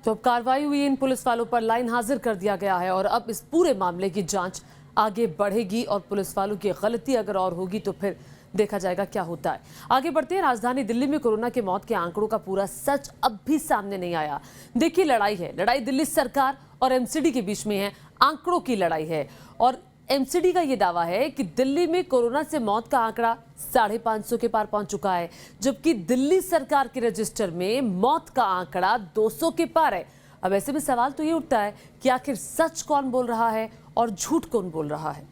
तो अब कार्रवाई हुई, इन पुलिस वालों पर लाइन हाजिर कर दिया गया है और अब इस पूरे मामले की जांच आगे बढ़ेगी और पुलिस वालों की गलती अगर और होगी तो फिर देखा जाएगा क्या होता है। आगे बढ़ते हैं। राजधानी दिल्ली में कोरोना के मौत के आंकड़ों का पूरा सच अब भी सामने नहीं आया। देखिए, लड़ाई है, लड़ाई दिल्ली सरकार और एमसीडी के बीच में है, आंकड़ों की लड़ाई है। और एमसीडी का यह दावा है कि दिल्ली में कोरोना से मौत का आंकड़ा 550 के पार पहुंच चुका है, जबकि दिल्ली सरकार के रजिस्टर में मौत का आंकड़ा 200 के पार है। अब ऐसे में सवाल तो ये उठता है कि आखिर सच कौन बोल रहा है और झूठ कौन बोल रहा है।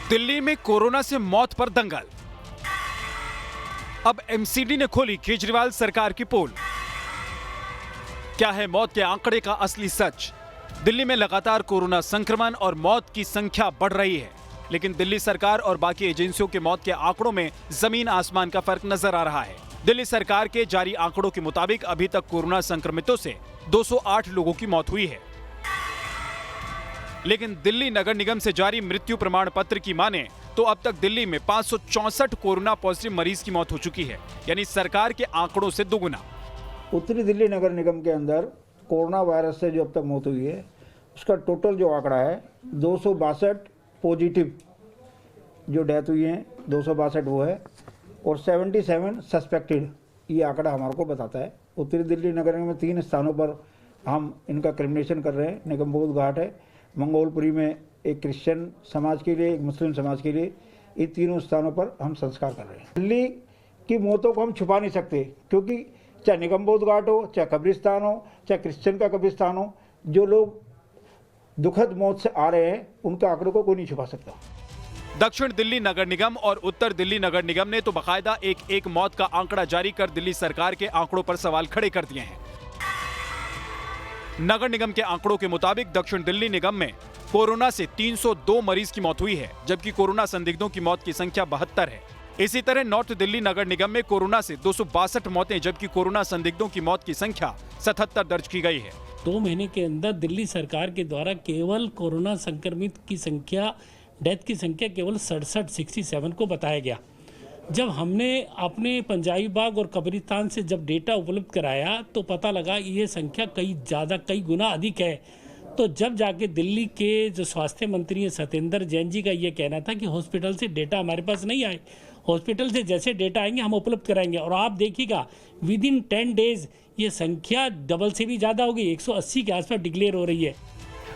दिल्ली में कोरोना से मौत पर दंगल। अब एमसीडी ने खोली केजरीवाल सरकार की पोल। क्या है मौत के आंकड़े का असली सच? दिल्ली में लगातार कोरोना संक्रमण और मौत की संख्या बढ़ रही है, लेकिन दिल्ली सरकार और बाकी एजेंसियों के मौत के आंकड़ों में जमीन आसमान का फर्क नजर आ रहा है। दिल्ली सरकार के जारी आंकड़ों के मुताबिक अभी तक कोरोना संक्रमितों से 208 लोगों की मौत हुई है, लेकिन दिल्ली नगर निगम से जारी मृत्यु प्रमाण पत्र की माने तो अब तक दिल्ली में 564 कोरोना पॉजिटिव मरीज की मौत हो चुकी है, यानी सरकार के आंकड़ों से दोगुना। उत्तरी दिल्ली नगर निगम के अंदर कोरोना वायरस से जो अब तक मौत हुई है उसका टोटल जो आंकड़ा है 262 पॉजिटिव जो डेथ हुई है 262 वो है, और 77 सस्पेक्टेड, ये आंकड़ा हमारे को बताता है। उत्तरी दिल्ली नगर निगम में 3 स्थानों पर हम इनका क्रिमिनेशन कर रहे हैं। निगमबोध घाट है, मंगोलपुरी में एक क्रिश्चियन समाज के लिए, एक मुस्लिम समाज के लिए, इन तीनों स्थानों पर हम संस्कार कर रहे हैं। दिल्ली की मौतों को हम छुपा नहीं सकते, क्योंकि चाहे निगमबोध घाट हो, चाहे कब्रिस्तान हो, चाहे क्रिश्चियन का कब्रिस्तान हो, जो लोग दुखद मौत से आ रहे हैं उनके आंकड़ों को कोई नहीं छुपा सकता। दक्षिण दिल्ली नगर निगम और उत्तर दिल्ली नगर निगम ने तो बाकायदा एक मौत का आंकड़ा जारी कर दिल्ली सरकार के आंकड़ों पर सवाल खड़े कर दिए हैं। नगर निगम के आंकड़ों के मुताबिक दक्षिण दिल्ली निगम में कोरोना से 302 मरीज की मौत हुई है, जबकि कोरोना संदिग्धों की मौत की संख्या 72 है। इसी तरह नॉर्थ दिल्ली नगर निगम में कोरोना से 262 मौतें, जबकि कोरोना संदिग्धों की मौत की संख्या 77 दर्ज की गई है। 2 महीने के अंदर दिल्ली सरकार के द्वारा केवल कोरोना संक्रमित की संख्या, डेथ की संख्या केवल 67 को बताया गया। जब हमने अपने पंजाबी बाग और कब्रिस्तान से जब डेटा उपलब्ध कराया तो पता लगा ये संख्या कई गुना अधिक है। तो जब जाके दिल्ली के जो स्वास्थ्य मंत्री हैं सत्येंद्र जैन जी का ये कहना था कि हॉस्पिटल से डेटा हमारे पास नहीं आए, हॉस्पिटल से जैसे डेटा आएंगे हम उपलब्ध कराएंगे। और आप देखिएगा विद इन 10 डेज ये संख्या डबल से भी ज़्यादा होगी, 180 के आसपास डिक्लेयर हो रही है।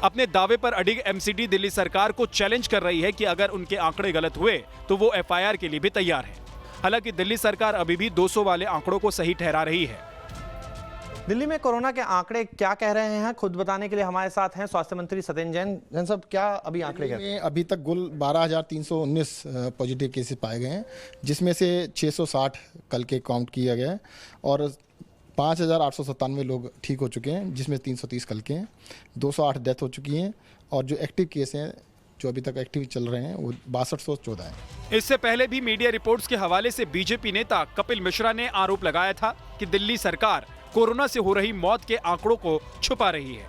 अपने दावे पर अडिग एमसीडी दिल्ली सरकार को चैलेंज कर रही है कि अगर उनके आंकड़े गलत हुए तो वो एफआईआर के लिए भी तैयार है। हालांकि दिल्ली सरकार अभी भी 200 वाले आंकड़ों को सही ठहरा रही है। दिल्ली में कोरोना के आंकड़े क्या कह रहे हैं, खुद बताने के लिए हमारे साथ हैं स्वास्थ्य मंत्री सत्येंद्र जैन। जैन साहब, क्या अभी आंकड़े कहते हैं? अभी तक कुल 12,319 पॉजिटिव केसेस पाए गए हैं, जिसमें से 660 कल के काउंट किया गया है और 5,897 लोग ठीक हो चुके हैं, जिसमें 330 कल के हैं। 208 डेथ हो चुकी हैं और जो एक्टिव केस हैं जो अभी तक एक्टिव चल रहे हैं वो 6214 है। इससे पहले भी मीडिया रिपोर्ट्स के हवाले से बीजेपी नेता कपिल मिश्रा ने आरोप लगाया था कि दिल्ली सरकार कोरोना से हो रही मौत के आंकड़ों को छुपा रही है।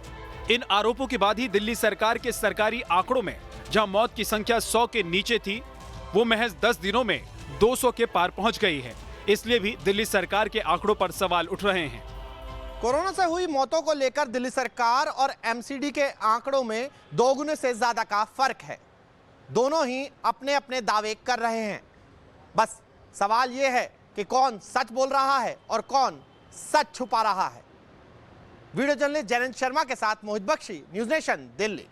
इन आरोपों के बाद ही दिल्ली सरकार के सरकारी आंकड़ों में जहां मौत की संख्या 100 के नीचे थी, वो महज 10 दिनों में 200 के पार पहुंच गई है। इसलिए भी दिल्ली सरकार के आंकड़ों पर सवाल उठ रहे हैं। कोरोना से हुई मौतों को लेकर दिल्ली सरकार और एमसीडी के आंकड़ों में 2 गुने से ज्यादा का फर्क है। दोनों ही अपने अपने दावे कर रहे हैं। बस सवाल यह है कि कौन सच बोल रहा है और कौन सच छुपा रहा है। वीडियो जर्नलिस्ट जयंत शर्मा के साथ मोहित बख्शी, न्यूज़ नेशन, दिल्ली।